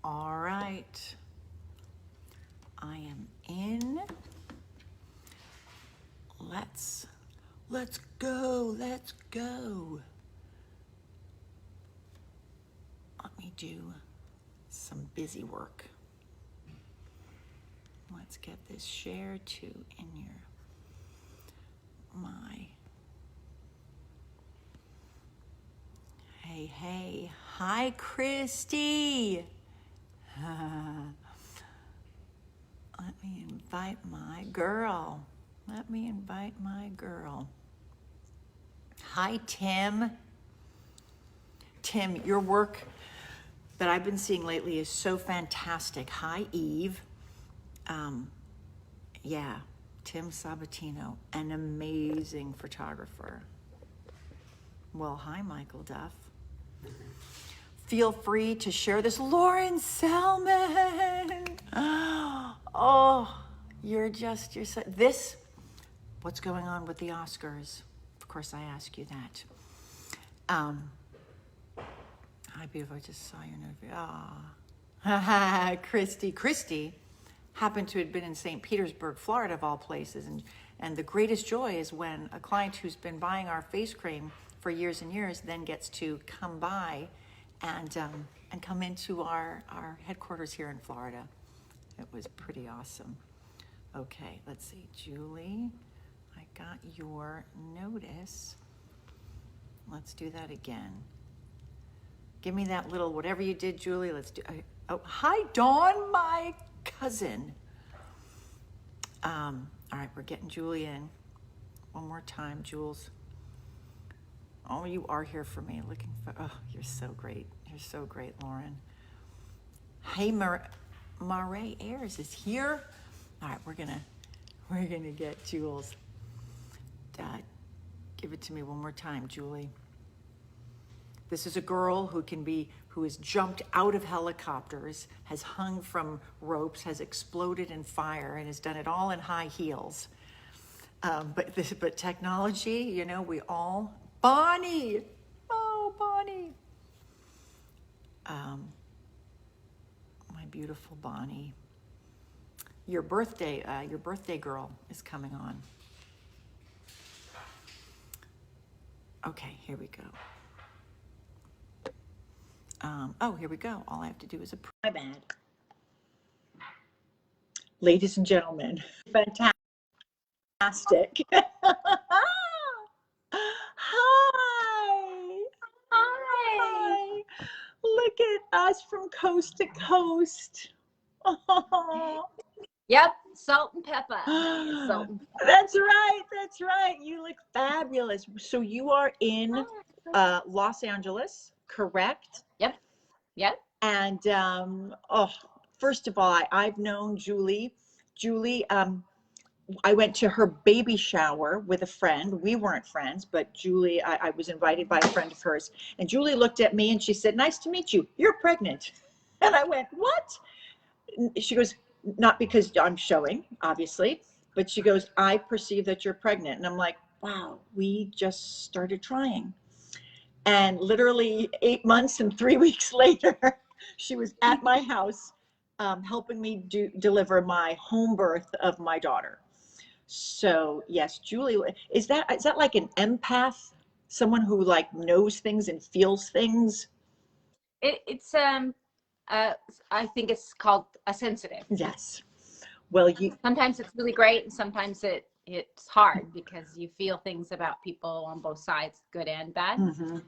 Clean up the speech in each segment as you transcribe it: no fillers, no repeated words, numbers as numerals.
All right. I am in. Let's go. Let's go. Let me do some busy work. Let's get this share to in my. Hey. Hi, Christy. Let me invite my girl. Hi, Tim. Tim, your work that I've been seeing lately is so fantastic. Hi, Eve. Yeah, Tim Sabatino, an amazing photographer. Well, hi, Michael Duff. Feel free to share this. Lauren Selman. Oh, you're so, this, what's going on with the Oscars? Of course, I ask you that. Hi, beautiful, I just saw your note. Christy happened to have been in St. Petersburg, Florida, of all places. And the greatest joy is when a client who's been buying our face cream for years and years then gets to come by and come into our headquarters here in Florida. It was pretty awesome. Okay, let's see, Julie, I got your notice. Let's do that again. Give me that little, whatever you did, Julie, let's do, oh, hi, Dawn, my cousin. All right, we're getting Julie in. One more time, Jules. Oh, you are here for me, looking for, oh, you're so great. You're so great, Lauren. Hey, Marae Ayers is here. All right, we're gonna get Jules. Give it to me one more time, Julie. This is a girl who has jumped out of helicopters, has hung from ropes, has exploded in fire, and has done it all in high heels. But technology, you know, Bonnie. Oh, Bonnie. My beautiful Bonnie. Your birthday girl is coming on. Okay, here we go. Here we go. All I have to do is my bad. Ladies and gentlemen, fantastic. Hi. Look at us from coast to coast. Yep, salt and pepper. That's right. You look fabulous. So you are in Los Angeles, correct? Yep. And first of all, I've known Julie. I went to her baby shower with a friend. We weren't friends, but Julie, I was invited by a friend of hers. And Julie looked at me and she said, "Nice to meet you. You're pregnant." And I went, "What?" She goes, "Not because I'm showing, obviously, but she goes, I perceive that you're pregnant." And I'm like, wow, we just started trying. And literally 8 months and 3 weeks later, she was at my house helping me deliver my home birth of my daughter. So yes, Julie, is that like an empath? Someone who like knows things and feels things? It's I think it's called a sensitive. Yes. Well, sometimes it's really great, and sometimes it's hard because you feel things about people on both sides, good and bad. Mm-hmm.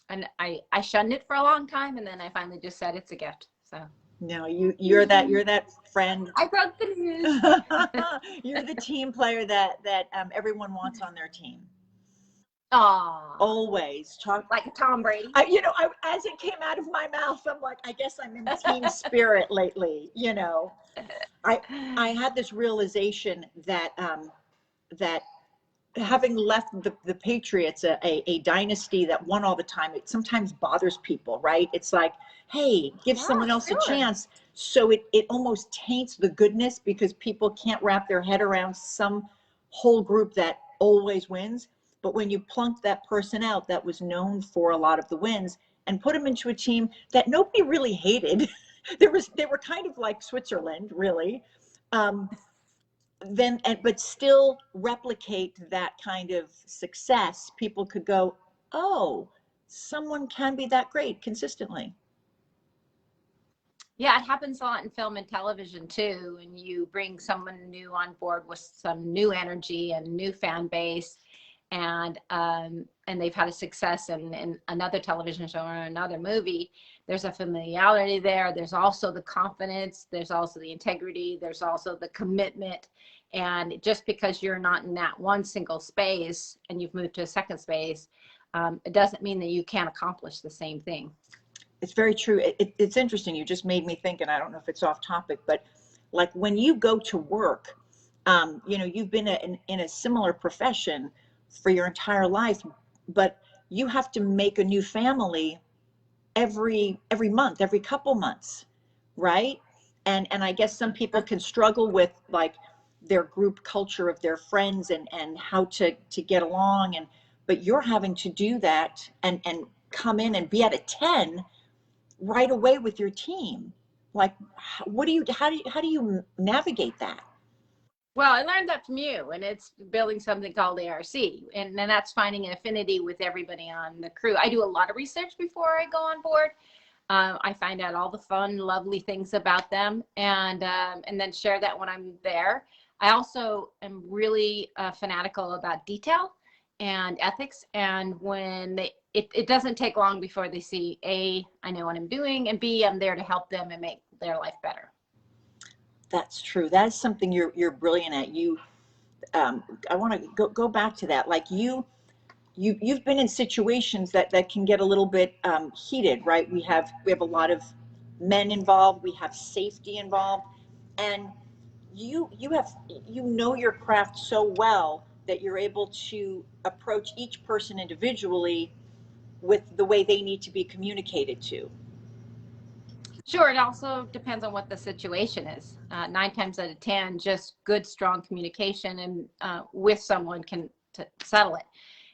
And I shunned it for a long time, and then I finally just said it's a gift. So no, you're that friend. I broke the news. You're the team player that everyone wants on their team. Aww. Always like Tom Brady. As it came out of my mouth, I'm like, I guess I'm in team spirit lately. I had this realization that having left the Patriots, a dynasty that won all the time, it sometimes bothers people, right? It's like, hey, give someone else a chance. So it almost taints the goodness because people can't wrap their head around some whole group that always wins. But when you plunked that person out that was known for a lot of the wins, and put them into a team that nobody really hated. They were kind of like Switzerland, really. But still replicate that kind of success. People could go, oh, someone can be that great consistently. Yeah, it happens a lot in film and television too. And you bring someone new on board with some new energy and new fan base, and they've had a success in another television show or another movie. There's a familiarity there. There's also the confidence. There's also the integrity. There's also the commitment. And just because you're not in that one single space and you've moved to a second space, it doesn't mean that you can't accomplish the same thing. It's very true. It's interesting. You just made me think, and I don't know if it's off topic, but like when you go to work, you've been in a similar profession for your entire life, but you have to make a new family every month, every couple months, right? And I guess some people can struggle with like their group culture of their friends and how to get along, but you're having to do that and come in and be at a 10 right away with your team. Like, how do you navigate that? Well, I learned that from you, and it's building something called ARC, and then that's finding an affinity with everybody on the crew. I do a lot of research before I go on board. I find out all the fun, lovely things about them, and then share that when I'm there. I also am really fanatical about detail and ethics, and when it doesn't take long before they see, A, I know what I'm doing, and B, I'm there to help them and make their life better. That's true. That is something you're brilliant at. I want to go back to that. Like you've been in situations that can get a little bit heated, right? We have a lot of men involved. We have safety involved, and you know your craft so well that you're able to approach each person individually with the way they need to be communicated to. Sure, it also depends on what the situation is. 9 times out of 10, just good, strong communication and with someone can settle it.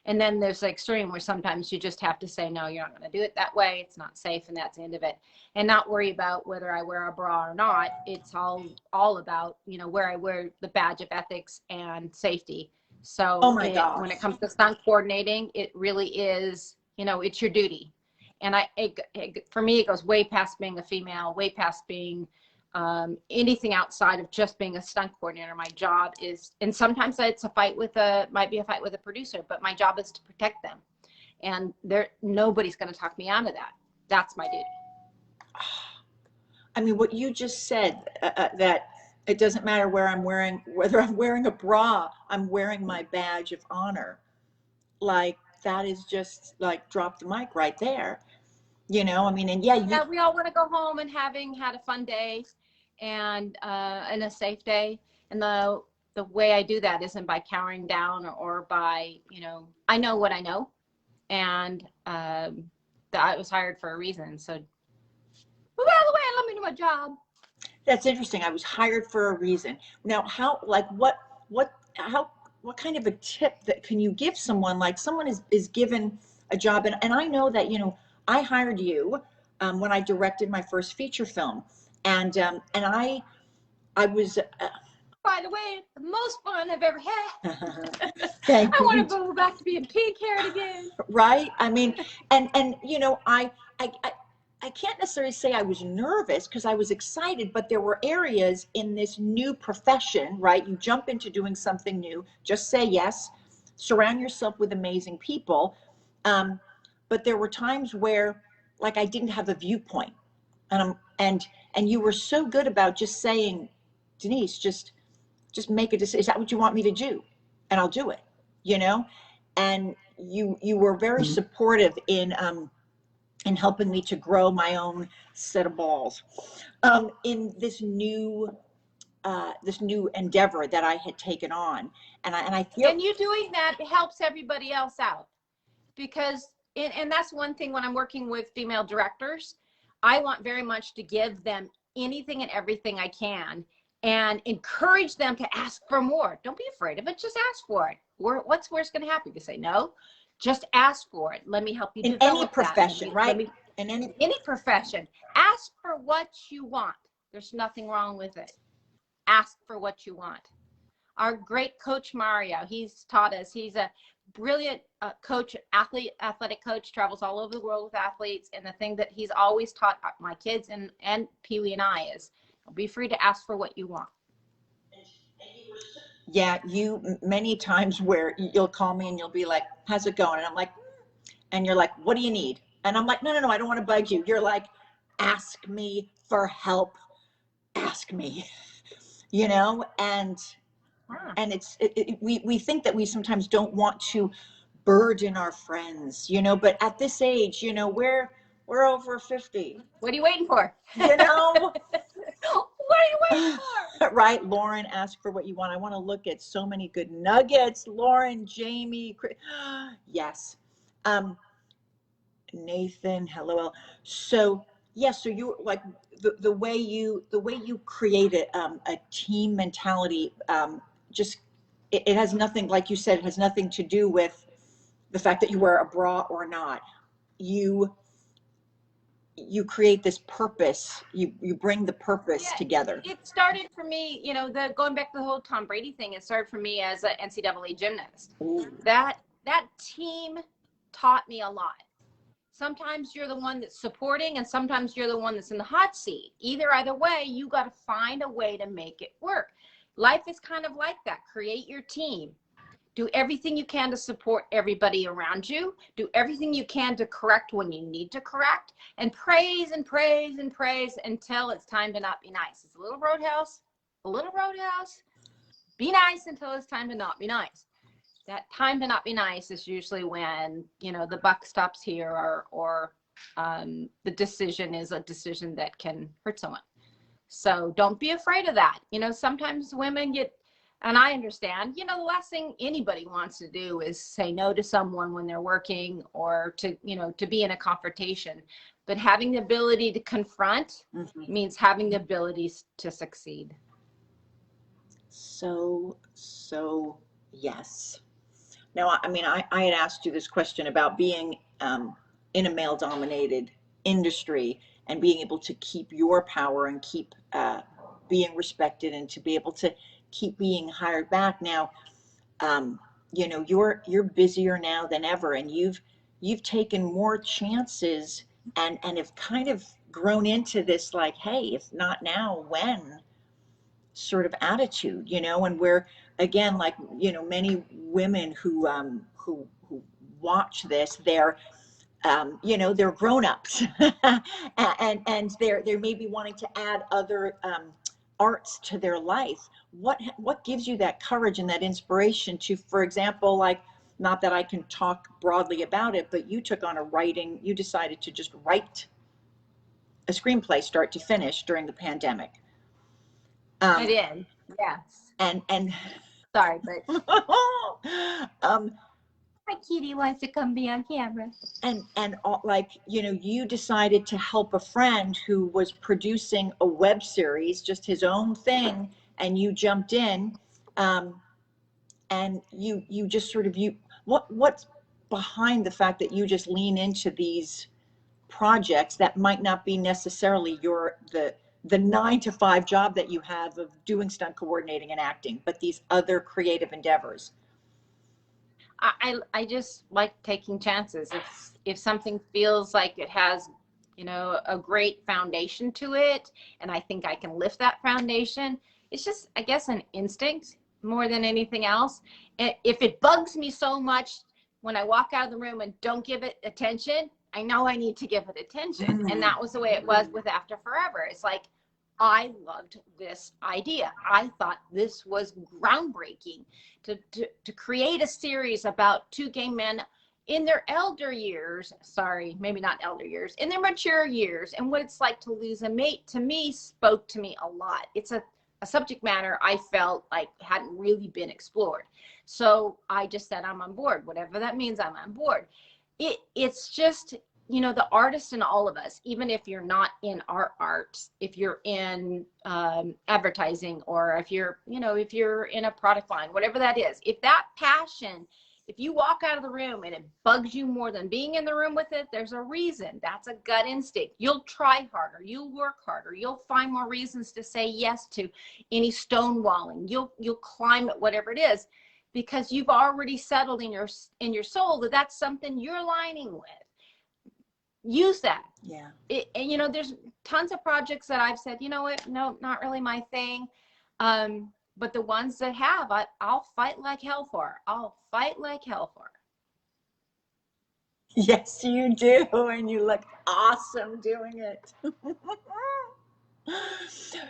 And then there's the extreme where sometimes you just have to say, no, you're not going to do it that way. It's not safe, and that's the end of it. And not worry about whether I wear a bra or not. It's all about, where I wear the badge of ethics and safety. So oh my gosh, when it comes to stunt coordinating, it really is, it's your duty. And for me, it goes way past being a female, way past being anything outside of just being a stunt coordinator. My job is, and sometimes it's might be a fight with a producer, but my job is to protect them. And nobody's going to talk me out of that. That's my duty. I mean, what you just said, that it doesn't matter whether I'm wearing a bra, I'm wearing my badge of honor. Like, that is just like drop the mic right there. I mean, and yeah, we all want to go home and having had a fun day and a safe day. And the way I do that isn't by cowering down or by, I know what I know. And I was hired for a reason. So move out of the way and let me do my job. That's interesting. I was hired for a reason. Now, what kind of a tip that can you give someone? Like someone is given a job, and I know that, I hired you when I directed my first feature film, and I was. By the way, the most fun I've ever had. Thank I you. want to go back to being pink-haired again. Right. I mean, and I can't necessarily say I was nervous because I was excited, but there were areas in this new profession, right? You jump into doing something new, just say yes, surround yourself with amazing people. But there were times where, like, I didn't have a viewpoint, and you were so good about just saying, Denice, just make a decision. Is that what you want me to do? And I'll do it. And you were very supportive in helping me to grow my own set of balls in this new endeavor that I had taken on, and I feel. And you doing that helps everybody else out, because. And that's one thing when I'm working with female directors, I want very much to give them anything and everything I can and encourage them to ask for more. Don't be afraid of it. Just ask for it. What's going to happen? You say no, just ask for it. Let me help you in any profession, right? any profession. Ask for what you want. There's nothing wrong with it. Ask for what you want. Our great coach Mario, he's taught us, he's a brilliant coach, athletic coach, travels all over the world with athletes. And the thing that he's always taught my kids and Pee-wee and I is, be free to ask for what you want. Yeah, you many times where you'll call me and you'll be like, how's it going? And I'm like, and you're like, what do you need? And I'm like, no, I don't want to bug you. You're like, ask me for help. Ask me, you know, and we think that we sometimes don't want to burden our friends, you know, but at this age, you know, we're over 50. What are you waiting for? You know, what are you waiting for? Right? Lauren, ask for what you want. I want to look at so many good nuggets. Lauren, Jamie, yes. Nathan, hello. So yes, so you like the way you create a team mentality. Just it has nothing, like you said, it has nothing to do with the fact that you wear a bra or not. You create this purpose. You bring the purpose together. It started for me, you know, going back to the whole Tom Brady thing. It started for me as an NCAA gymnast. Ooh. That team taught me a lot. Sometimes you're the one that's supporting, and sometimes you're the one that's in the hot seat. Either way, you got to find a way to make it work. Life is kind of like that. Create your team. Do everything you can to support everybody around you. Do everything you can to correct when you need to correct. And praise and praise and praise until it's time to not be nice. It's a little roadhouse. Be nice until it's time to not be nice. That time to not be nice is usually when, you know, the buck stops here, or the decision is a decision that can hurt someone. So don't be afraid of that. You know, sometimes women get, and I understand, you know, the last thing anybody wants to do is say no to someone when they're working, or to, you know, to be in a confrontation. But having the ability to confront means having the ability to succeed. So yes. Now, I mean, I had asked you this question about being in a male-dominated industry and being able to keep your power and keep being respected, and to be able to keep being hired back. Now, you know, you're busier now than ever, and you've taken more chances and have kind of grown into this, like, hey, if not now, when sort of attitude, you know. And we're, again, like, you know, many women who watch this, they're you know, they're grown-ups and they're maybe wanting to add other arts to their life. What gives you that courage and that inspiration to, for example, like, not that I can talk broadly about it, but you took on you decided to just write a screenplay start to finish during the pandemic. I did, yes. And sorry, but my kitty wants to come be on camera. And like, you know, you decided to help a friend who was producing a web series, just his own thing, and you jumped in, and you just sort of, what's behind the fact that you just lean into these projects that might not be necessarily the 9-to-5 job that you have of doing stunt coordinating and acting, but these other creative endeavors? I just like taking chances. If something feels like it has, you know, a great foundation to it, and I think I can lift that foundation, it's just, I guess, an instinct more than anything else. If it bugs me so much when I walk out of the room and don't give it attention, I know I need to give it attention. And that was the way it was with After Forever. It's like, I loved this idea. I thought this was groundbreaking to create a series about two gay men in their elder years, sorry, maybe not elder years, in their mature years, and what it's like to lose a mate, to me, spoke to me a lot. It's a subject matter I felt like hadn't really been explored. So I just said, I'm on board. Whatever that means, I'm on board. It's just, you know, the artist in all of us, even if you're not in our arts, if you're in advertising, or if you're, you know, if you're in a product line, whatever that is, if that passion If you walk out of the room and it bugs you more than being in the room with it, there's a reason. That's a gut instinct. You'll try harder. You'll work harder. You'll find more reasons to say yes to any stonewalling. You'll climb it, whatever it is, because you've already settled in your soul that that's something you're aligning with. Use that. Yeah. And you know, there's tons of projects that I've said, you know what, no, not really my thing. But the ones that have, I'll fight like hell for. I'll fight like hell for. Yes, you do, and you look awesome doing it.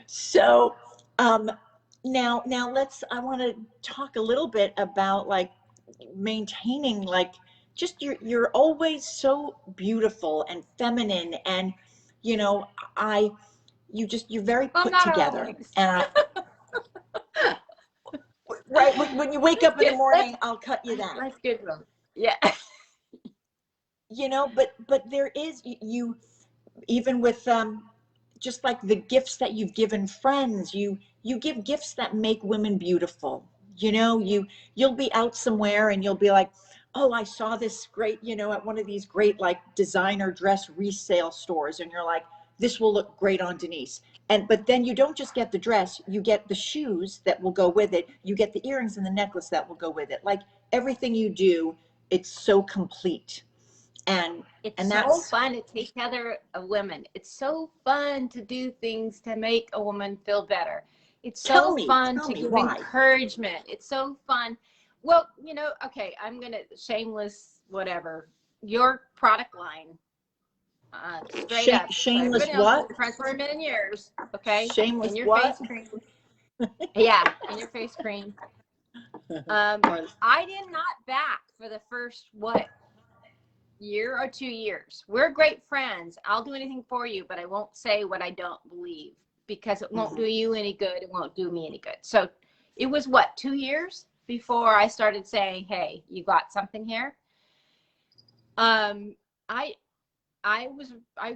So, now I want to talk a little bit about like maintaining, like, just you're always so beautiful and feminine, and you know, you're very put together. Always. And right, when you wake up in the morning, I'll cut you that. That's good one. Yeah. You know, but there is, you, even with just like the gifts that you've given friends, you give gifts that make women beautiful. You know, you'll be out somewhere and you'll be like, oh, I saw this great, you know, at one of these great like designer dress resale stores, and you're like, this will look great on Denice. But then you don't just get the dress, you get the shoes that will go with it, you get the earrings and the necklace that will go with it. Like, everything you do, it's so complete. And it's that's so fun to take care of women. It's so fun to do things to make a woman feel better. It's so fun to give encouragement. It's so fun. Well, you know, okay, I'm going to shameless whatever. Your product line, straight up. Shameless what? Friends for a million years, okay? Shameless in your what? face cream. Yeah, in your face cream. I did not back for the first, year or 2 years. We're great friends. I'll do anything for you, but I won't say what I don't believe, because it won't do you any good. It won't do me any good. So it was 2 years before I started saying, hey, you got something here. I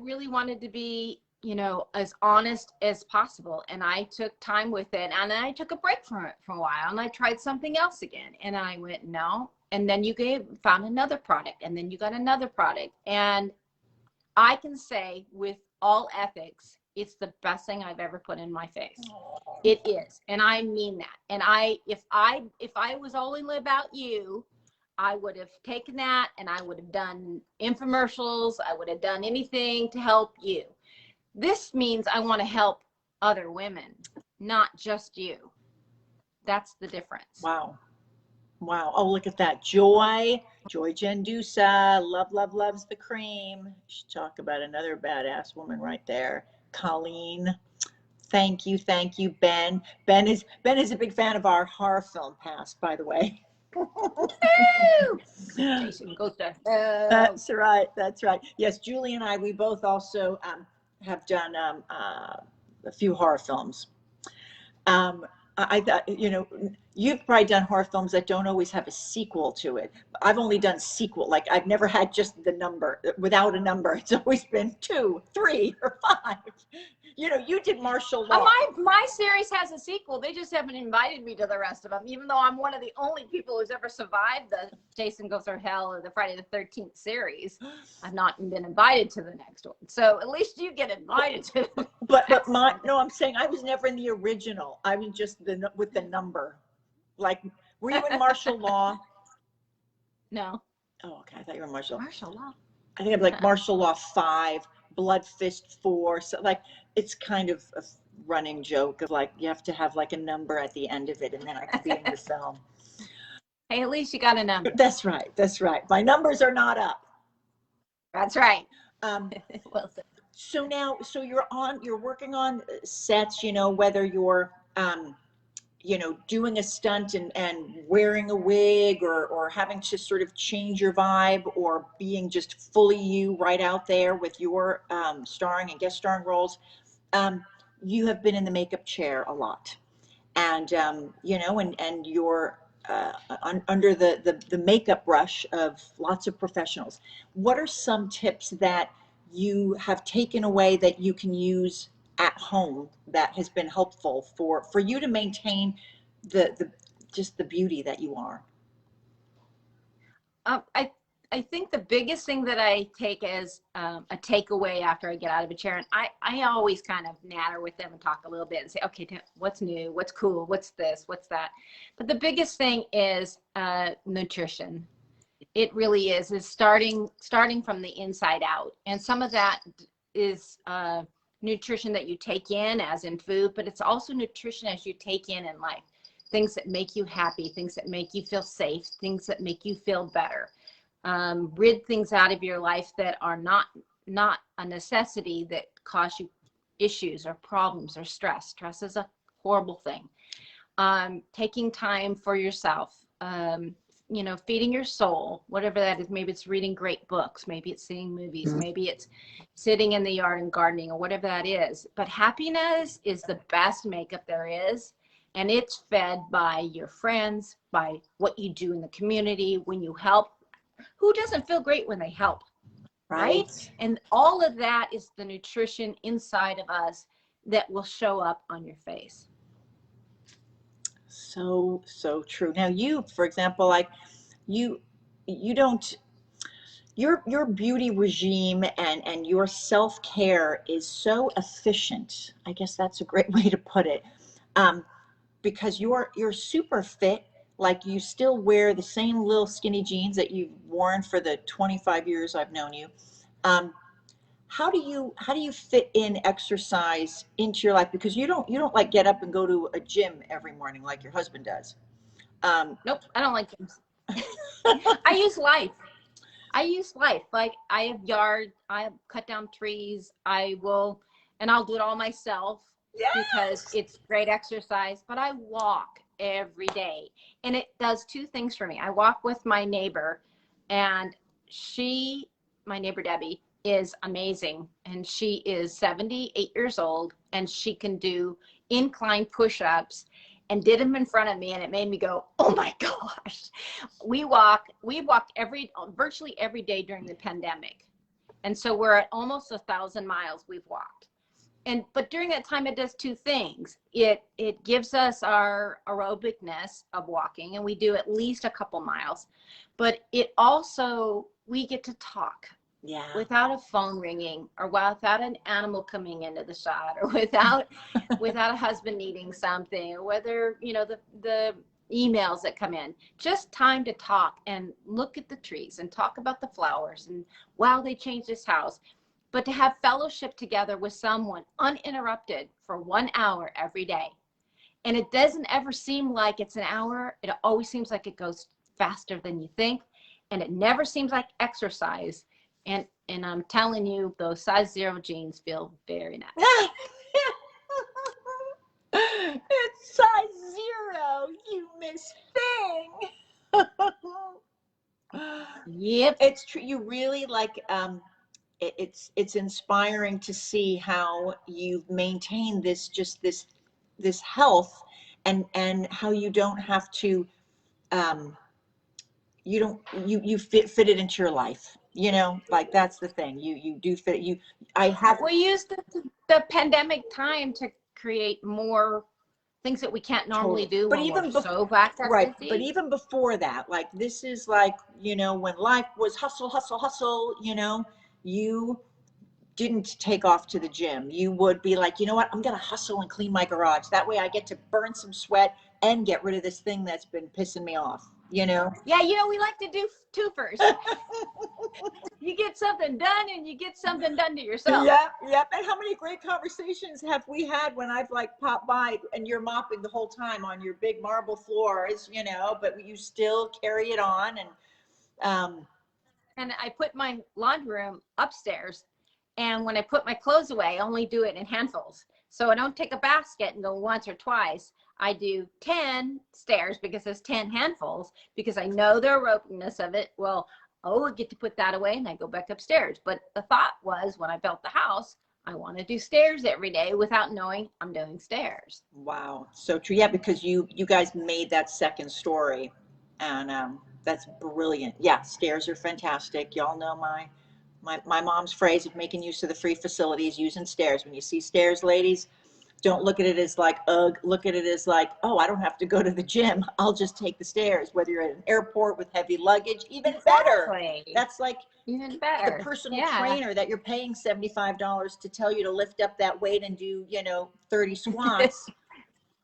really wanted to be, you know, as honest as possible. And I took time with it, and then I took a break from it for a while, and I tried something else again. And I went, no. And then you found another product, and then you got another product. And I can say with all ethics, it's the best thing I've ever put in my face. It is. And I mean that. And if I was only about you, I would have taken that and I would have done infomercials. I would have done anything to help you. This means I want to help other women, not just you. That's the difference. Wow. Wow. Oh, look at that. Joy Gendusa. Loves the cream. Should talk about another badass woman right there. Colleen. Thank you. Ben. Ben is a big fan of our horror film Past, by the way. Jason goes to That's right. Yes, Julie and I, we both also have done a few horror films. I thought, you know, you've probably done horror films that don't always have a sequel to it. I've only done sequel. Like, I've never had just the number without a number. It's always been 2, 3, or 5. You know, you did martial law. My series has a sequel. They just haven't invited me to the rest of them, even though I'm one of the only people who's ever survived the Jason Goes to Hell or the Friday the 13th series. I've not been invited to the next one. So at least you get invited to the no, I'm saying I was never in the original. I was just with the number. Like, were you in martial law? No. Oh, okay. I thought you were in martial law. I think I'm like martial law 5, blood fist 4. So like, it's kind of a running joke of like, you have to have like a number at the end of it, and then I could be in the film. Hey, at least you got a number. That's right. My numbers are not up. That's right. Well said. So now, you're working on sets, you know, whether you're, you know, doing a stunt and wearing a wig, or having to sort of change your vibe, or being just fully you right out there with your starring and guest starring roles. You have been in the makeup chair a lot, and you know, and you're under the makeup brush of lots of professionals. What are some tips that you have taken away that you can use at home that has been helpful for you to maintain just the beauty that you are? I think the biggest thing that I take as a takeaway after I get out of a chair, and I always kind of natter with them and talk a little bit and say, okay, what's new, what's cool, what's this, what's that. But the biggest thing is nutrition. It really is starting from the inside out. And some of that is nutrition that you take in as in food, but it's also nutrition as you take in life. Things that make you happy, things that make you feel safe, things that make you feel better. Rid things out of your life that are not a necessity, that cause you issues or problems or stress. Stress is a horrible thing. Taking time for yourself, you know, feeding your soul, whatever that is. Maybe it's reading great books, maybe it's seeing movies, maybe it's sitting in the yard and gardening, or whatever that is. But happiness is the best makeup there is. And it's fed by your friends, by what you do in the community, when you help. Who doesn't feel great when they help, right? And all of that is the nutrition inside of us that will show up on your face. So true. Now you, for example, like you don't, your beauty regime and your self-care is so efficient. I guess that's a great way to put it. Because you're super fit. Like you still wear the same little skinny jeans that you've worn for the 25 years I've known you. How do you fit in exercise into your life? Because you don't like get up and go to a gym every morning like your husband does. Nope, I don't like gyms. I use life. Like I have yard, I cut down trees. I'll do it all myself. Yes. Because it's great exercise. But I walk every day, and it does two things for me. I walk with my neighbor, and my neighbor Debbie, is amazing, and she is 78 years old, and she can do incline push-ups, and did them in front of me, and it made me go, oh my gosh. We walked virtually every day during the pandemic, and so we're at almost 1,000 miles we've walked. But during that time, it does two things. It gives us our aerobicness of walking, and we do at least a couple miles. But it also, we get to talk. Yeah. Without a phone ringing, or without an animal coming into the shot, or without a husband needing something, or whether, you know, the emails that come in. Just time to talk and look at the trees and talk about the flowers and wow, they changed this house. But to have fellowship together with someone uninterrupted for 1 hour every day. And it doesn't ever seem like it's an hour. It always seems like it goes faster than you think. And it never seems like exercise. And I'm telling you, those size 0 jeans feel very nice. It's size 0, you miss thing. Yep. It's true. You really like, it's inspiring to see how you've maintained this health, and how you don't have to you fit it into your life, you know, like that's the thing. You do fit you. We used the pandemic time to create more things that we can't normally do. But even so back to right. But even before that, like this is like, you know, when life was hustle, you know, you didn't take off to the gym. You would be like, you know what, I'm gonna hustle and clean my garage. That way I get to burn some sweat and get rid of this thing that's been pissing me off, you know? Yeah, you know, we like to do twofers. You get something done and you get something done to yourself. Yep. And how many great conversations have we had when I've like popped by and you're mopping the whole time on your big marble floors, you know, but you still carry it on. And I put my laundry room upstairs, and when I put my clothes away, I only do it in handfuls. So I don't take a basket and go once or twice. I do 10 stairs because it's 10 handfuls, because I know the aerobicness of it. Well, I get to put that away, and I go back upstairs. But the thought was, when I built the house, I want to do stairs every day without knowing I'm doing stairs. Wow. So true. Yeah, because you guys made that second story, and that's brilliant. Yeah, stairs are fantastic. Y'all know my mom's phrase of making use of the free facilities, using stairs. When you see stairs, ladies, Don't look at it as like, ugh, look at it as like, oh, I don't have to go to the gym. I'll just take the stairs, whether you're at an airport with heavy luggage, even better. That's like Even the better. personal Yeah. trainer that you're paying $75 to tell you to lift up that weight and do, 30 squats.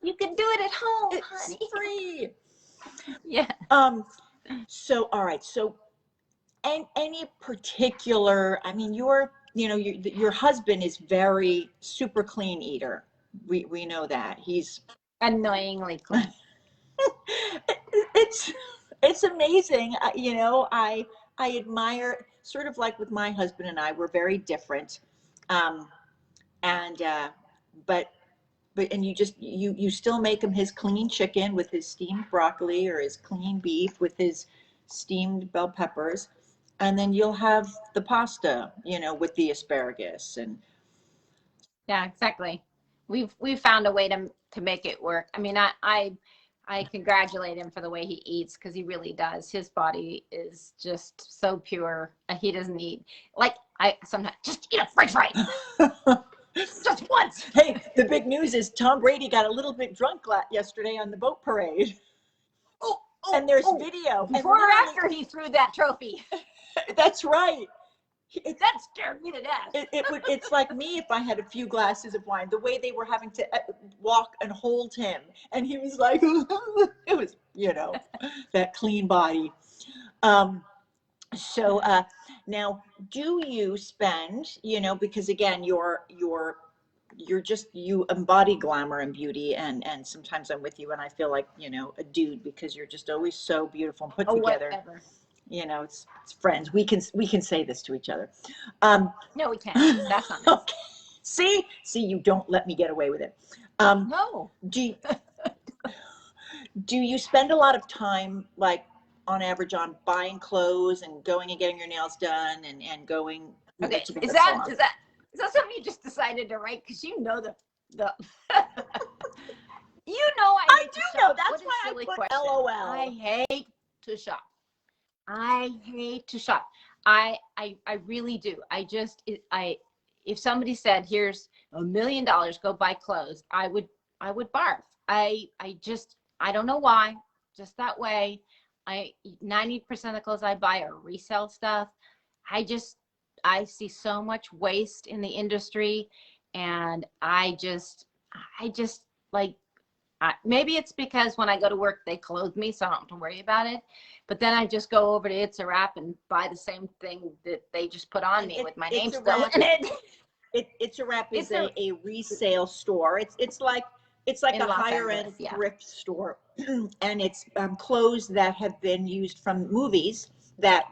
You can do it at home, It's honey. free. Yeah. So, all right. So, any particular, I mean, your husband is very super clean eater. We know that. He's Annoyingly clean. it's it's amazing. I admire, sort of like with my husband and I, we're very different. Um, and but and you still make him his clean chicken with his steamed broccoli, or his clean beef with his steamed bell peppers, and then you'll have the pasta, with the asparagus. And Yeah, exactly. We've found a way to make it work. I mean, I congratulate him for the way he eats, because he really does. His body is just so pure. He doesn't eat, like, I sometimes just eat a French fry. Just once. Hey, the big news is Tom Brady got a little bit drunk yesterday on the boat parade. And there's video. Before or after he threw that trophy? That's right. That scared me to death. It's like me if I had a few glasses of wine, the way they were having to walk and hold him. And he was like, it was, that clean body. So now, do you spend, because again, you're you embody glamour and beauty, and sometimes I'm with you and I feel like, a dude, because you're just always so beautiful and put together. Whatever. It's friends. We can say this to each other. No, we can't. That's not nice. Okay. See, you don't let me get away with it. No. Do you spend a lot of time, like, on average, on buying clothes and going and getting your nails done and going? Okay. To Is that something you just decided to write? Because you know the I do know. That's why I put LOL. I hate to shop. I really do. If somebody said, here's $1 million, go buy clothes, I would barf. I don't know why, just that way. 90% of the clothes I buy are resale stuff. I see so much waste in the industry, and I just like, maybe it's because when I go to work, they clothe me, so I don't have to worry about it. But then I just go over to It's a Wrap and buy the same thing that they just put on me with my name still in it. It's a Wrap is a resale store. It's like a higher end thrift store, and it's clothes that have been used from movies that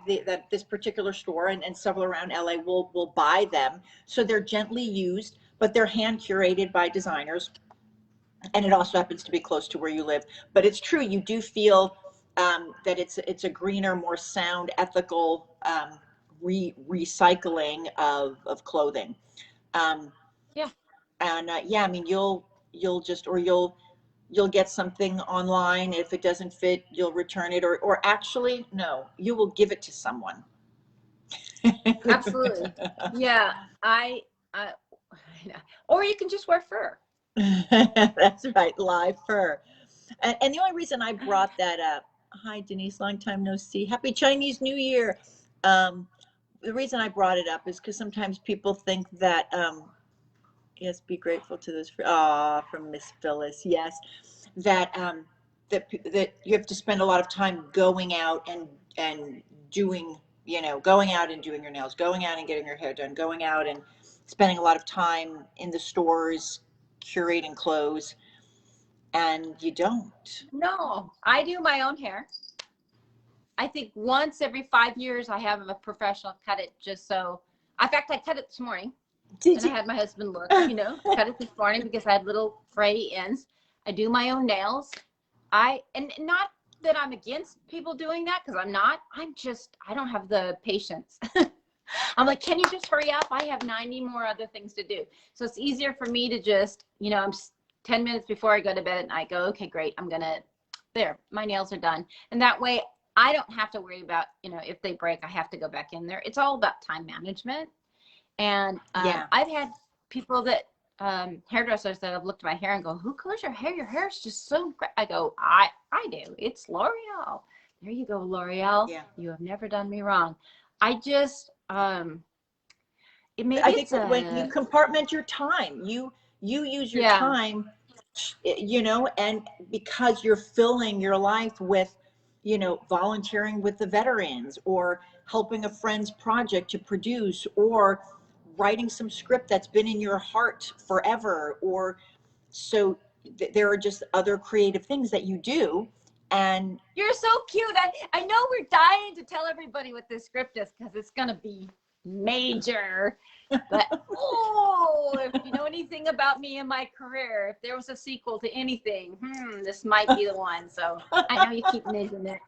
this particular store and several around LA will buy them. So they're gently used, but they're hand curated by designers. And it also happens to be close to where you live. But it's true, you do feel that it's a greener, more sound, ethical recycling of clothing. Yeah. And I mean, you'll get something online. If it doesn't fit, you'll return it, or actually, no, you will give it to someone. Absolutely. Yeah. Or you can just wear fur. That's right, live fur. And the only reason I brought that up, hi Denise, long time no see, happy Chinese New Year. The reason I brought it up is because sometimes people think that yes, be grateful to this from Miss Phyllis, yes, that that you have to spend a lot of time going out and doing, going out and doing your nails, going out and getting your hair done, going out and spending a lot of time in the stores curating clothes, and you don't. No, I do my own hair. I think once every 5 years I have a professional cut it, just so. In fact, I cut it this morning. I had my husband look, cut it this morning because I had little fray ends. I do my own nails. And not that I'm against people doing that, because I'm not. I don't have the patience. I'm like, can you just hurry up? I have 90 more other things to do. So it's easier for me to just, I'm 10 minutes before I go to bed and I go, okay, great. There, my nails are done. And that way I don't have to worry about, if they break, I have to go back in there. It's all about time management. And I've had people that hairdressers that have looked at my hair and go, who colors your hair? Your hair is just so great. I go, I do. It's L'Oreal. There you go, L'Oreal. Yeah. You have never done me wrong. I just, maybe I think it's when you compartment your time, you use your yeah. time, you know, and because you're filling your life with, you know, volunteering with the veterans or helping a friend's project to produce or writing some script that's been in your heart forever, or so there are just other creative things that you do. And You're so cute. I know we're dying to tell everybody what this script is because it's going to be major. But, oh, if you know anything about me and my career, if there was a sequel to anything, this might be the one. So I know you keep niggling it.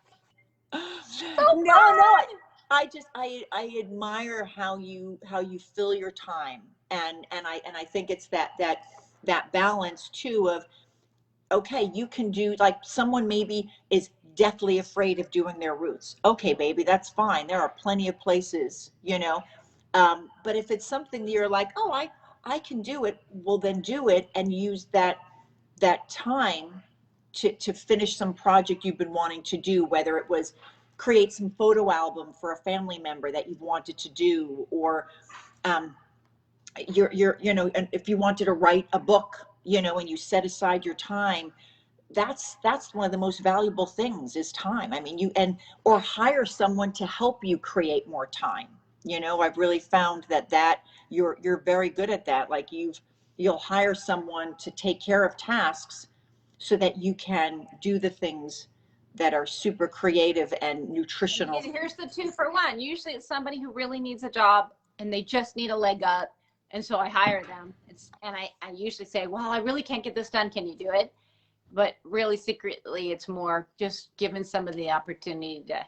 So no, I admire how you fill your time, and I think it's that balance too of, okay, you can do, like, someone maybe is deathly afraid of doing their roots. Okay, baby, that's fine. There are plenty of places, you know. But if it's something that you're like, oh, I can do it, well, then do it and use that time to finish some project you've been wanting to do, whether it was create some photo album for a family member that you've wanted to do, or you're you know, and if you wanted to write a book, you know, and you set aside your time, that's one of the most valuable things is time. I mean, or hire someone to help you create more time. You know, I've really found that you're very good at that. Like you'll hire someone to take care of tasks so that you can do the things that are super creative and nutritional. and here's the 2-for-1. Usually it's somebody who really needs a job and they just need a leg up. And so I hire them. I usually say, well, I really can't get this done. Can you do it? But really secretly, it's more just giving somebody the opportunity to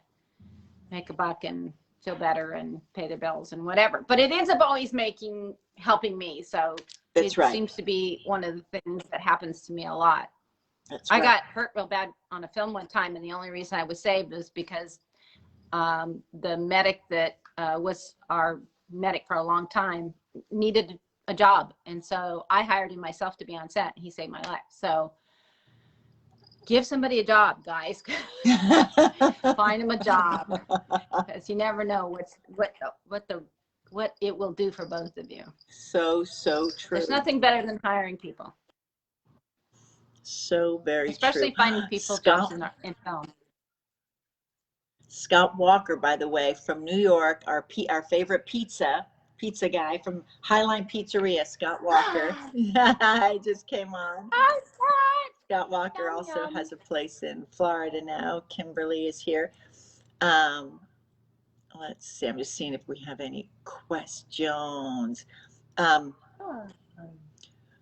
make a buck and feel better and pay their bills and whatever. But it ends up always helping me. So That's it right. seems to be one of the things that happens to me a lot. That's I right. got hurt real bad on a film one time, and the only reason I was saved was because the medic that was our medic for a long time needed a job. And so I hired him myself to be on set, and he saved my life. So give somebody a job, guys. Find him a job, because you never know what it will do for both of you. So true. There's nothing better than hiring people. So very especially true. finding people jobs in film. Scott Walker, by the way, from New York, our favorite pizza guy from Highline Pizzeria, Scott Walker. I just came on. Hi, Scott Walker Yum, also yum. has a place in Florida now. Kimberly is here. Let's see. I'm just seeing if we have any questions.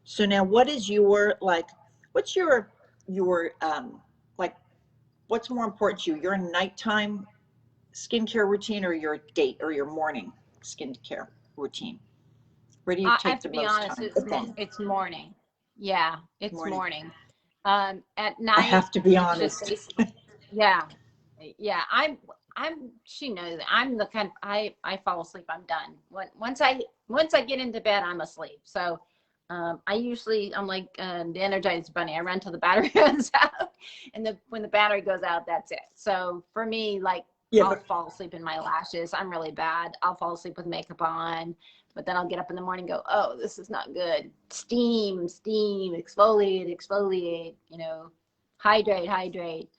So now, what is your, like, what's your like, what's more important to you, your nighttime skincare routine or your date or your morning skincare routine? Where do you I take have to the be most honest, time? it's morning. Yeah, it's morning. At night, I have to be it's honest. just yeah. She knows I'm the kind, I fall asleep, I'm done. Once I get into bed, I'm asleep. So I'm like the Energized Bunny. I run till the battery runs out, and when the battery goes out, that's it. So for me, like, Yeah, I'll fall asleep in my lashes. I'm really bad. I'll fall asleep with makeup on, but then I'll get up in the morning and go, oh, this is not good. Steam, exfoliate, hydrate.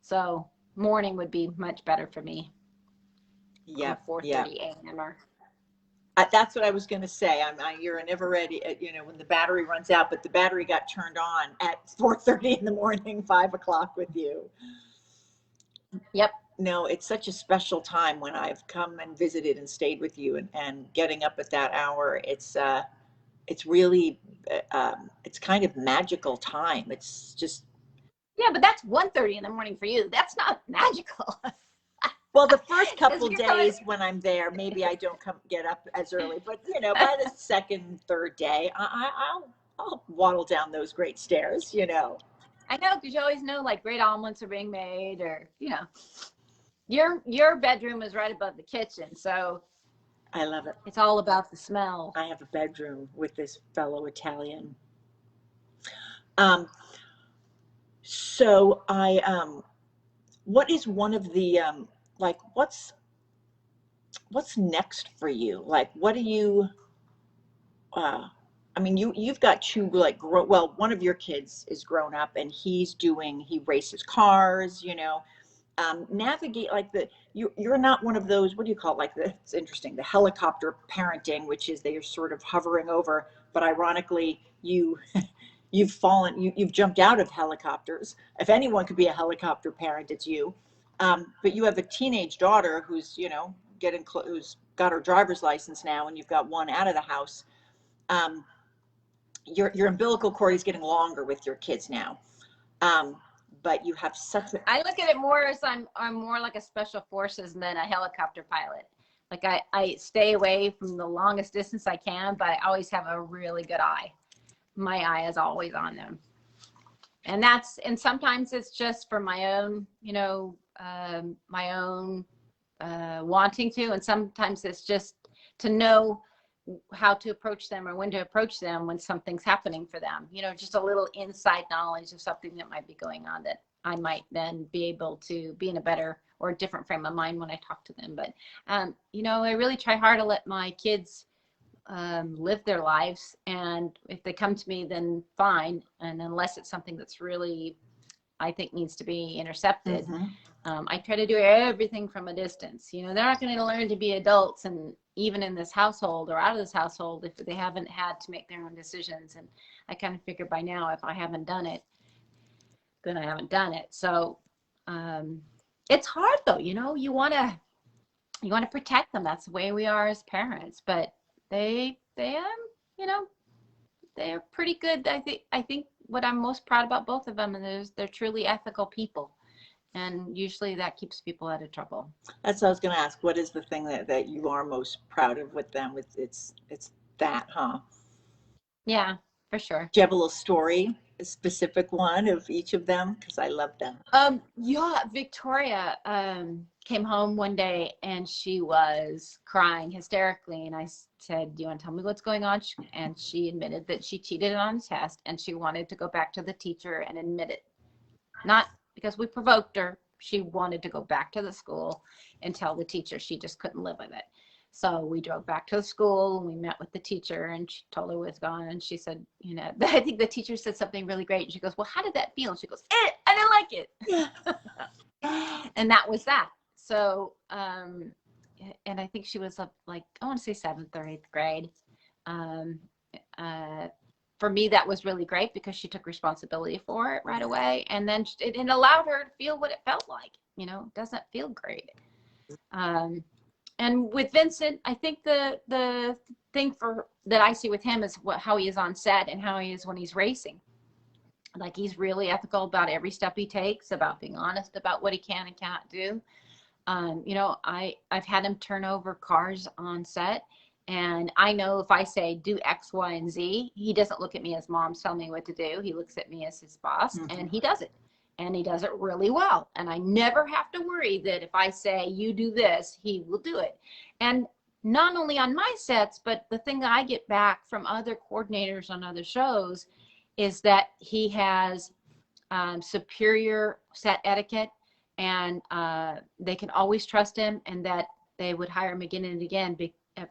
So morning would be much better for me. Yeah, 4:30 a.m. or that's what I was going to say. You're never ready, when the battery runs out, but the battery got turned on at 4:30 in the morning, 5 o'clock with you. Yep. No, it's such a special time when I've come and visited and stayed with you, and getting up at that hour. It's really, it's kind of magical time. It's just. Yeah, but that's 1:30 in the morning for you. That's not magical. Well, the first couple days when I'm there, maybe I don't get up as early, but by the second, third day, I'll waddle down those great stairs. I know, because you always know, like, great omelets are being made, or your bedroom is right above the kitchen, so I love it. It's all about the smell. I have a bedroom with this fellow Italian. Um, so what is one of the, like, what's next for you? Like, what do you, uh, I mean, you've got two, like, well, one of your kids is grown up and he races cars, navigate like you're not one of those, what do you call it, like it's interesting, the helicopter parenting, which is they're sort of hovering over, but ironically you've jumped out of helicopters. If anyone could be a helicopter parent, it's you. But you have a teenage daughter who's who's got her driver's license now, and you've got one out of the house. um, your umbilical cord is getting longer with your kids now. um, but you have such a I look at it more as I'm more like a special forces than a helicopter pilot. Like I stay away from the longest distance I can, but I always have a really good eye. My eye is always on them. And sometimes it's just for my own, wanting to, and sometimes it's just to know how to approach them or when to approach them when something's happening for them, just a little inside knowledge of something that might be going on that I might then be able to be in a better or a different frame of mind when I talk to them. But, I really try hard to let my kids live their lives. And if they come to me, then fine. And unless it's something that's really, I think needs to be intercepted, I try to do everything from a distance. They're not going to learn to be adults, and even in this household or out of this household, if they haven't had to make their own decisions. And I kind of figure by now, if I haven't done it, then I haven't done it. So it's hard though, you want to protect them. That's the way we are as parents, but they're pretty good. I think what I'm most proud about both of them is they're truly ethical people. And usually that keeps people out of trouble. That's what I was going to ask. What is the thing that you are most proud of with them? It's that, huh? Yeah, for sure. Do you have a little story, a specific one of each of them? Because I love them. Yeah, Victoria came home one day and she was crying hysterically. And I said, do you want to tell me what's going on? And she admitted that she cheated on a test and she wanted to go back to the teacher and admit it. Not because we provoked her. She wanted to go back to the school and tell the teacher she just couldn't live with it. So we drove back to the school and we met with the teacher and she told her what's going on. And she said, I think the teacher said something really great. And she goes, well, how did that feel? And she goes, I didn't like it. And that was that. So, and I think she was up like, I want to say 7th or 8th grade. For me, that was really great because she took responsibility for it right away. And then it allowed her to feel what it felt like. It doesn't feel great. And with Vincent, I think the thing that I see with him is how he is on set and how he is when he's racing. Like, he's really ethical about every step he takes, about being honest about what he can and cannot do. I've had him turn over cars on set. And I know if I say do X, Y, and Z, he doesn't look at me as mom's telling me what to do. He looks at me as his boss, and he does it. And he does it really well. And I never have to worry that if I say you do this, he will do it. And not only on my sets, but the thing that I get back from other coordinators on other shows is that he has superior set etiquette, and they can always trust him, and that they would hire him again and again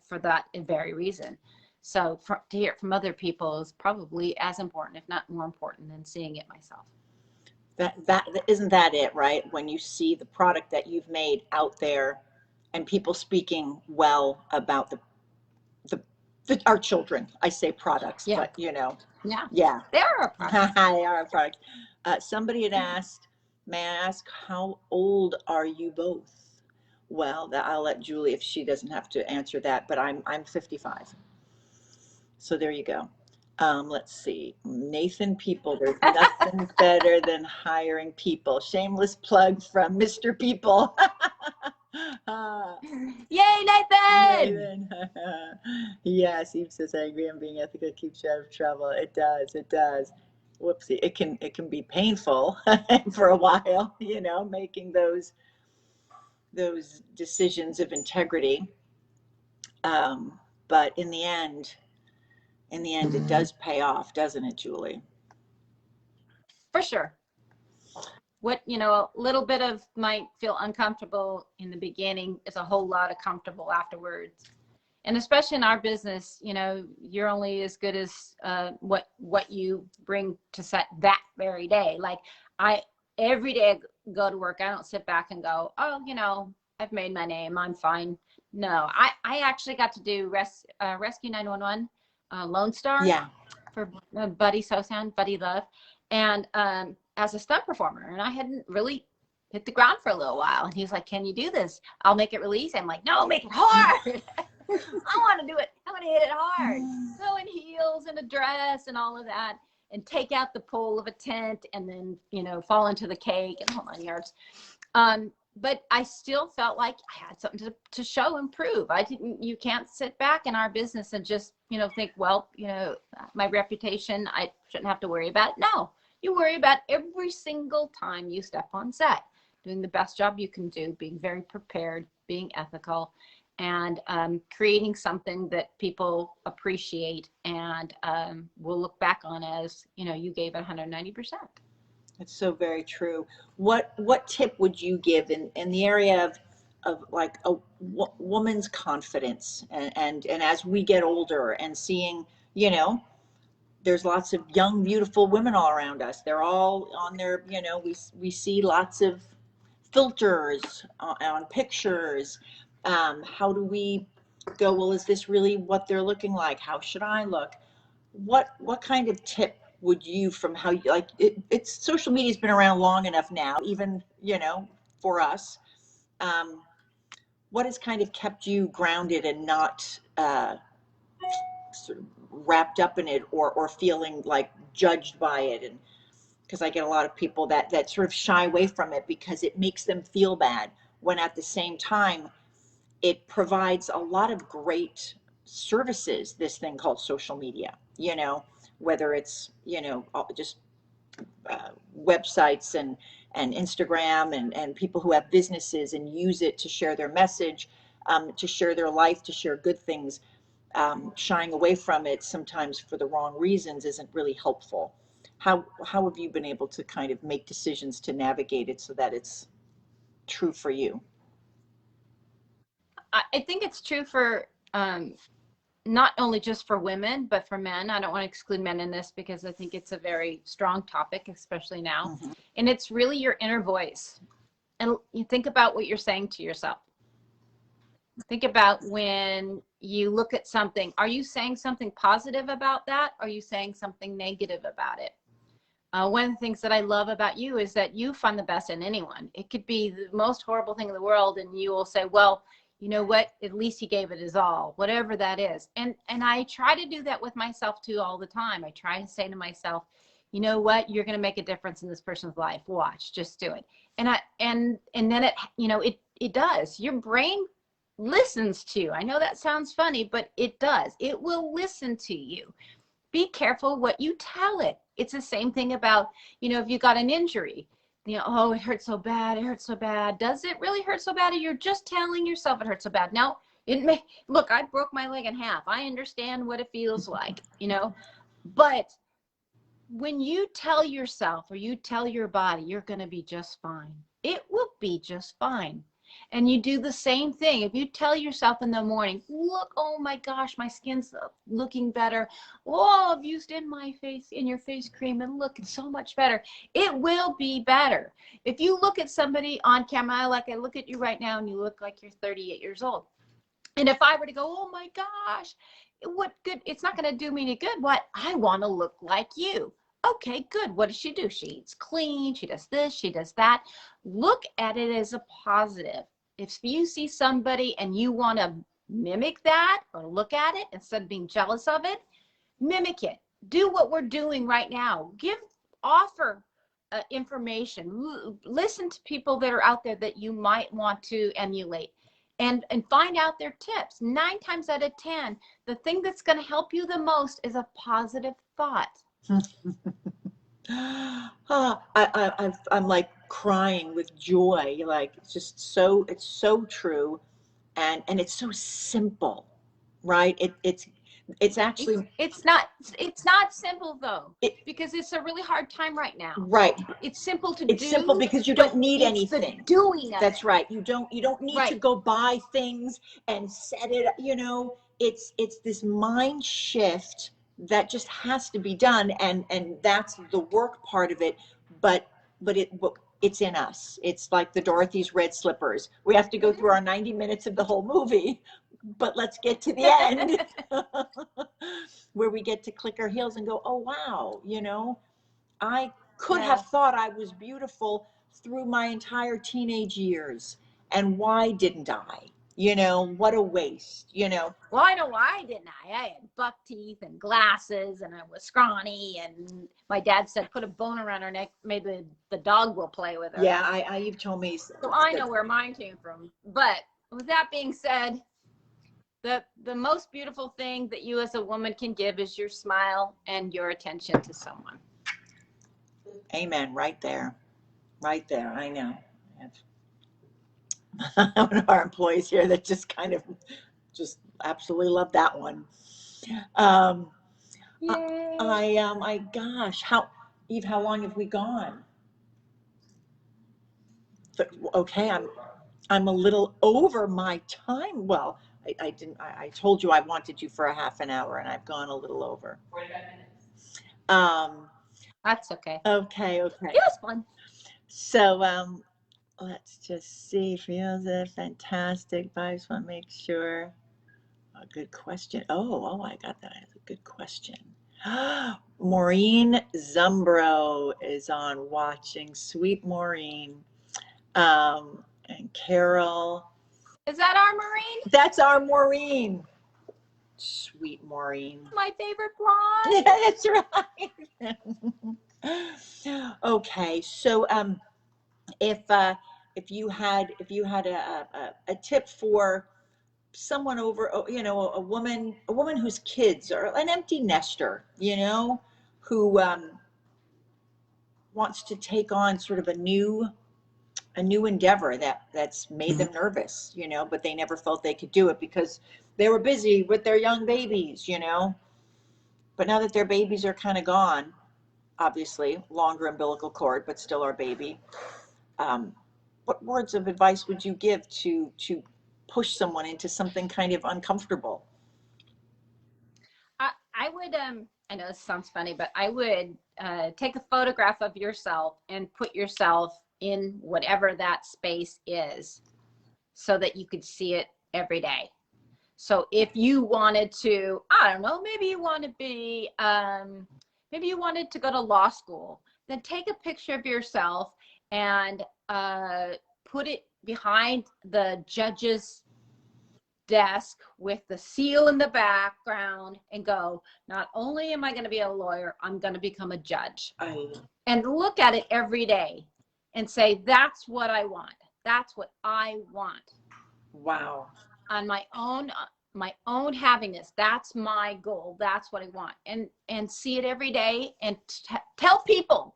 for that very reason. So to hear it from other people is probably as important, if not more important, than seeing it myself. That isn't that it, right? When you see the product that you've made out there and people speaking well about our children. I say products, Yeah. but Yeah. They are a product. They are a product. Somebody had asked, may I ask, how old are you both? Well, I'll let Julie, if she doesn't have to answer that, but I'm 55. So there you go. Let's see. Nathan People, there's nothing better than hiring people. Shameless plug from Mr. People. Yay, Nathan! Yes, Eve says, I agree on being ethical keeps you out of trouble. It does. Whoopsie. It can be painful for a while, making those decisions of integrity. But in the end, it does pay off, doesn't it, Julie? For sure. What, a little bit of might feel uncomfortable in the beginning is a whole lot of comfortable afterwards. And especially in our business, you're only as good as what you bring to set that very day. Like every day I go to work, I don't sit back and go, oh, I've made my name, I'm fine. No, I actually got to do Rescue 911, Lone Star, Yeah. for Buddy Sosan, Buddy Love, and as a stunt performer, and I hadn't really hit the ground for a little while. And he's like, "Can you do this? I'll make it really easy." I'm like, "No, make it hard." I want to do it. I want to hit it hard. Go in heels and a dress and all of that, and take out the pole of a tent, and then fall into the cake and whole 9 yards. But I still felt like I had something to show and prove. You can't sit back in our business and just, think, well, my reputation, I shouldn't have to worry about it. No, you worry about every single time you step on set, doing the best job you can do, being very prepared, being ethical, and creating something that people appreciate and will look back on as, you gave it 190%. It's so very true. What tip would you give in the area of like a woman's confidence and as we get older and seeing, there's lots of young, beautiful women all around us. They're all on their, we see lots of filters on pictures. How do we go, well, is this really what they're looking like? How should I look? What kind of tip would you, from how you like it's social media's been around long enough now, even for us, what has kind of kept you grounded and not sort of wrapped up in it or feeling like judged by it? And because I get a lot of people that sort of shy away from it because it makes them feel bad, when at the same time it provides a lot of great services, this thing called social media, whether it's just websites and Instagram and people who have businesses and use it to share their message, to share their life, to share good things. Shying away from it sometimes for the wrong reasons isn't really helpful. How have you been able to kind of make decisions to navigate it so that it's true for you? I think it's true for not only just for women, but for men. I don't want to exclude men in this because I think it's a very strong topic, especially now. Mm-hmm. And it's really your inner voice. And you think about what you're saying to yourself. Think about when you look at something, are you saying something positive about that? Or are you saying something negative about it? One of the things that I love about you is that you find the best in anyone. It could be the most horrible thing in the world, and you will say, well, you know what, at least he gave it his all, whatever that is. And I try to do that with myself too all the time. I try to say to myself, you know what, you're going to make a difference in this person's life. Watch, just do it. And then it, it does. Your brain listens to you. I know that sounds funny, but it does. It will listen to you. Be careful what you tell it. It's the same thing about, if you got an injury, oh, it hurts so bad. It hurts so bad. Does it really hurt so bad? Or you're just telling yourself it hurts so bad? No, look, I broke my leg in half. I understand what it feels like, but when you tell yourself or you tell your body, you're going to be just fine. It will be just fine. And you do the same thing. If you tell yourself in the morning, look, oh my gosh, my skin's looking better. Oh, I've used in your face cream, and look, it's so much better. It will be better. If you look at somebody on camera, like I look at you right now, and you look like you're 38 years old. And if I were to go, oh my gosh, what good? It's not going to do me any good. What? I want to look like you. Okay, good. What does she do? She eats clean. She does this. She does that. Look at it as a positive. If you see somebody and you want to mimic that or look at it instead of being jealous of it, mimic it. Do what we're doing right now. Offer information. Listen to people that are out there that you might want to emulate, and find out their tips. 9 times out of 10, the thing that's going to help you the most is a positive thought. I'm like crying with joy. Like, it's so true, and it's so simple. right? It's actually It's not simple though, it, because it's a really hard time right now. right. It's simple to It's do, simple because you but don't need it's the anything. doing of That's it. right. You don't need to Right. go buy things and set it, it's this mind shift that just has to be done, and that's the work part of it. But it's in us. It's like the Dorothy's red slippers. We have to go through our 90 minutes of the whole movie, but let's get to the end where we get to click our heels and go, oh wow, I could Yeah. have thought I was beautiful through my entire teenage years. And why didn't I? What a waste, Well, I know why didn't I? I had buck teeth and glasses, and I was scrawny. And my dad said, "Put a bone around her neck. Maybe the dog will play with her." Yeah, you've told me. So I know where mine came from. But with that being said, the most beautiful thing that you as a woman can give is your smile and your attention to someone. Amen. Right there. Right there. I know. One of our employees here that just absolutely love that one. Um, Yay. gosh, Eve, how long have we gone? Okay, I'm a little over my time. Well, I didn't. I told you I wanted you for a half an hour, and I've gone a little over. 45 minutes. Um, That's okay. okay. It was fun. So, let's just see. Feels it fantastic. I just want to make sure. A good question. Oh, I got that. That's a good question. Maureen Zumbro is on watching. Sweet Maureen. And Carol. Is that our Maureen? That's our Maureen. Sweet Maureen. My favorite blonde. Yeah, that's right. Okay, so if you had a tip for someone over, a woman whose kids are an empty nester, who wants to take on sort of a new endeavor that's made them nervous, but they never felt they could do it because they were busy with their young babies, but now that their babies are kind of gone, obviously longer umbilical cord, but still our baby. What words of advice would you give to push someone into something kind of uncomfortable? I would, I know this sounds funny, but I would take a photograph of yourself and put yourself in whatever that space is so that you could see it every day. So if you wanted to, I don't know, maybe you want to be, maybe you wanted to go to law school, then take a picture of yourself and put it behind the judge's desk with the seal in the background and go, not only am I going to be a lawyer, I'm going to become a judge. And look at it every day and say, that's what I want. That's what I want. Wow. On my own happiness. That's my goal. That's what I want. And see it every day and tell people.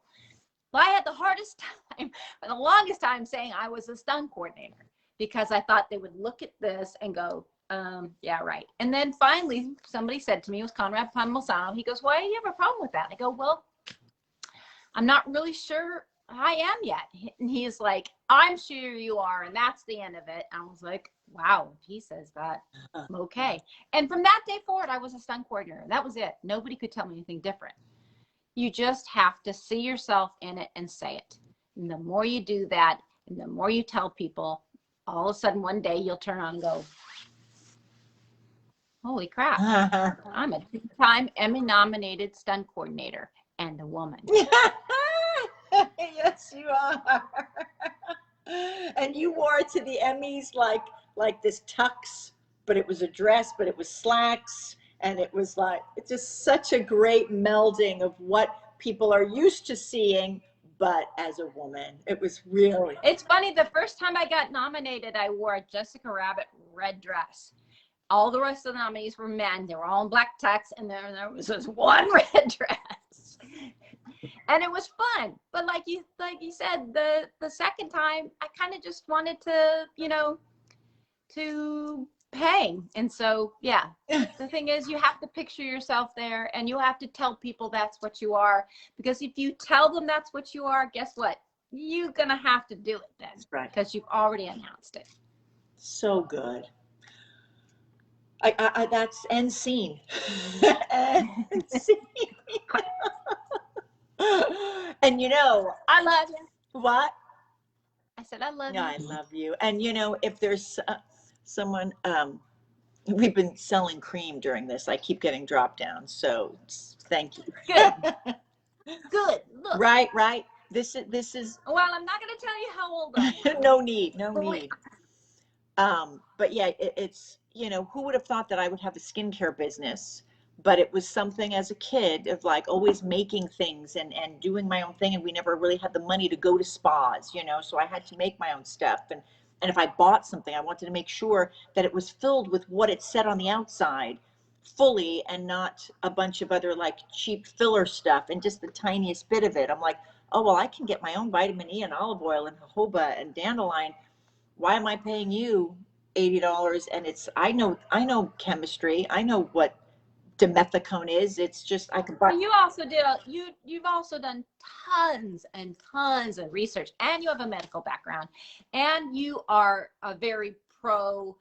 Well, I had the hardest time for the longest time saying I was a stunt coordinator because I thought they would look at this and go, yeah, right. And then finally somebody said to me, it was Conrad Palmisano, he goes, why do you have a problem with that? I go, well, I'm not really sure I am yet. And he's like, I'm sure you are. And that's the end of it. I was like, wow, if he says that, I'm okay. And from that day forward, I was a stunt coordinator. That was it. Nobody could tell me anything different. You just have to see yourself in it and say it. And the more you do that, and the more you tell people, all of a sudden one day you'll turn around and go, holy crap, I'm a two-time Emmy nominated stunt coordinator and a woman. Yes, you are. And you wore it to the Emmys like this tux, but it was a dress, but it was slacks. And it was like, it's just such a great melding of what people are used to seeing, but as a woman, it was really. It's funny, the first time I got nominated, I wore a Jessica Rabbit red dress. All the rest of the nominees were men. They were all in black tux, and then there was this one red dress. And it was fun. But like you said, the second time, I kind of just wanted to, to paying. And so, yeah, the thing is, you have to picture yourself there, and you have to tell people that's what you are. Because if you tell them that's what you are, guess what? You're going to have to do it then. That's right. Because you've already announced it. So good. That's end scene. End scene. And you know, I love you. what? I said, I love Yeah, you. I love you. And you know, if there's someone, we've been selling cream during this. I keep getting drop downs, so thank you. Good. Good. Look. Right, right. This is. Well, I'm not going to tell you how old I am. No need, no need. But yeah, it's, you know, who would have thought that I would have a skincare business? But it was something as a kid of like always making things and doing my own thing. And we never really had the money to go to spas, you know, so I had to make my own stuff. And if I bought something, I wanted to make sure that it was filled with what it said on the outside fully, and not a bunch of other like cheap filler stuff and just the tiniest bit of it. I'm like, oh, well, I can get my own vitamin E and olive oil and jojoba and dandelion. Why am I paying you $80? And it's, I know chemistry. I know what dimethicone is. It's just, I can buy. You also did you've also done tons and tons of research, and you have a medical background, and you are a very pro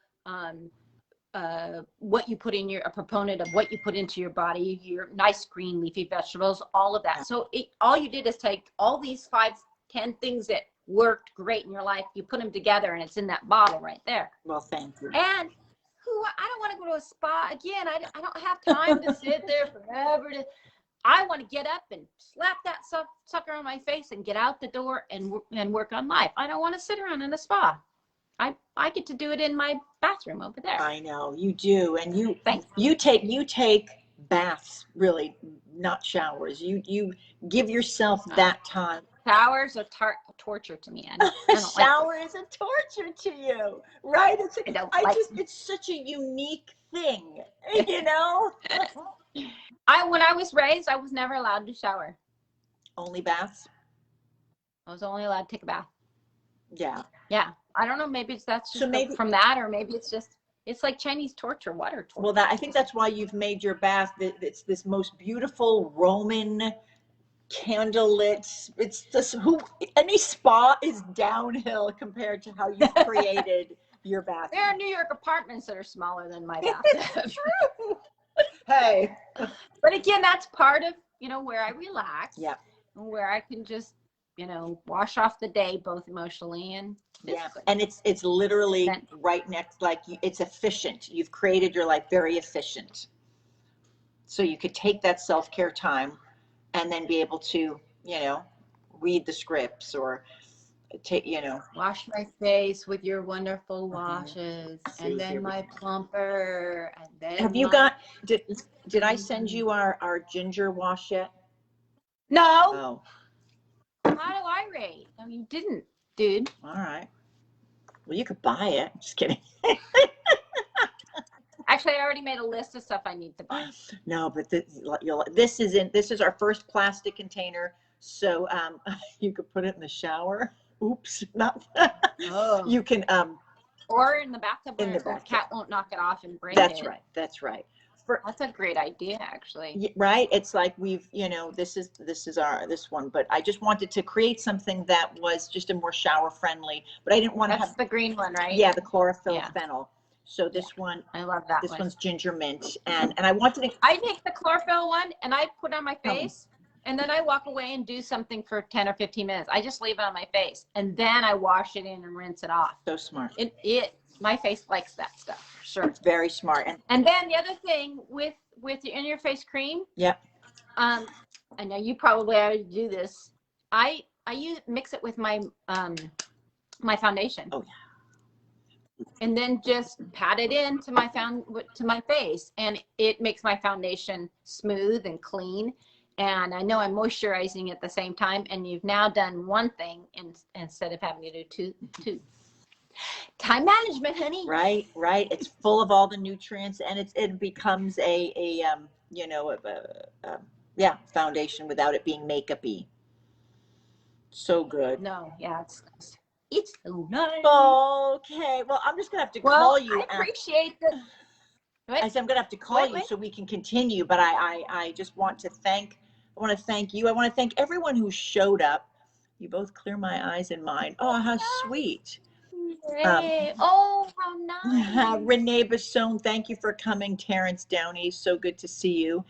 what you put in a proponent of what you put into your body, your nice green leafy vegetables, all of that. So all you did is take all these 5-10 things that worked great in your life, you put them together, and it's in that bottle right there. Well, thank you. And I don't want to go to a spa again. I don't have time to sit there forever. I want to get up and slap that sucker on my face and get out the door and work on life. I don't want to sit around in a spa. I get to do it in my bathroom over there. I know you do, and Thanks. you take baths, really, not showers. You give yourself that time. Showers are torture to me. I don't Shower like is a torture to you, right? It's such a unique thing, you know. When I was raised, I was never allowed to shower. Only baths. I was only allowed to take a bath. Yeah. Yeah. I don't know. Maybe that's just maybe from that, or maybe it's like Chinese torture, water torture. Well, I think that's why you've made your bath. It's this most beautiful Roman candlelit. It's just any spa is downhill compared to how you've created your bath. There are New York apartments that are smaller than my bath. True. Hey. But again, that's part of, where I relax. Yeah. Where I can just, wash off the day, both emotionally and physically. Yeah. And it's literally right next, like it's efficient. You've created your life very efficient. So you could take that self-care time and then be able to, read the scripts or take, wash my face with your wonderful washes, and then my plumper, and then have you did I send you our ginger wash yet? No. Oh. How do I rate? No, you didn't, dude. All right. Well, you could buy it. Just kidding. Actually, I already made a list of stuff I need to buy. No, but this is our first plastic container, so you could put it in the shower. Oops, not. Oh. You can or in the bathtub where the cat won't knock it off and break it. That's right. That's right. That's a great idea, actually. Right? It's like we've, this is this one, but I just wanted to create something that was just a more shower friendly, but I didn't want to have the green one, right? Yeah, the chlorophyll fennel. So this one, I love that. This one's ginger mint, and I wanted to. I take the chlorophyll one and I put it on my face, and then I walk away and do something for 10 or 15 minutes. I just leave it on my face, and then I wash it in and rinse it off. So smart. My face likes that stuff. Sure. It's very smart. And then the other thing with your in your face cream. Yep. I know you probably already do this. I mix it with my my foundation. Oh yeah. And then just pat it into my face, and it makes my foundation smooth and clean. And I know I'm moisturizing at the same time. And you've now done one thing instead of having to do two. Time management, honey. Right. It's full of all the nutrients, and it becomes a foundation without it being makeup-y. So good. No, yeah, It's so nice. Okay. Well, I'm just gonna have to call you. I appreciate the. I said I'm gonna have to call you so we can continue. But I just want to thank. I want to thank you. I want to thank everyone who showed up. You both clear my eyes and mine. Oh, how sweet. Oh, how nice. Renee Basone, thank you for coming. Terrence Downey, so good to see you.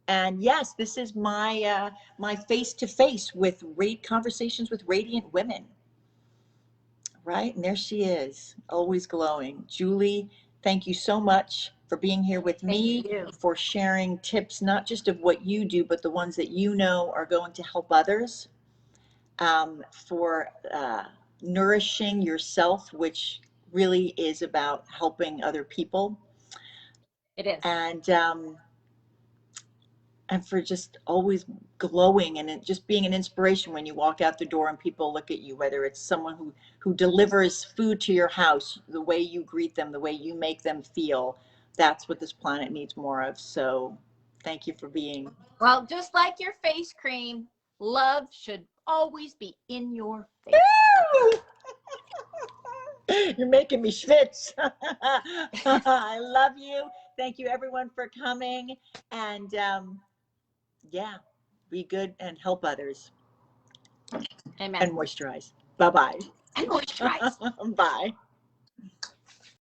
And yes, this is my my face-to-face with conversations with radiant women. Right, and there she is, always glowing. Julie, thank you so much for being here with me, for sharing tips, not just of what you do, but the ones that you know are going to help others, for nourishing yourself, which really is about helping other people. It is. And for just always glowing and it just being an inspiration when you walk out the door and people look at you, whether it's someone who delivers food to your house, the way you greet them, the way you make them feel, that's what this planet needs more of. So thank you for being. Well, just like your face cream, love should always be in your face. You're making me schwitz. I love you. Thank you everyone for coming. And yeah, be good and help others. Amen. And moisturize. Bye-bye. And moisturize. Bye.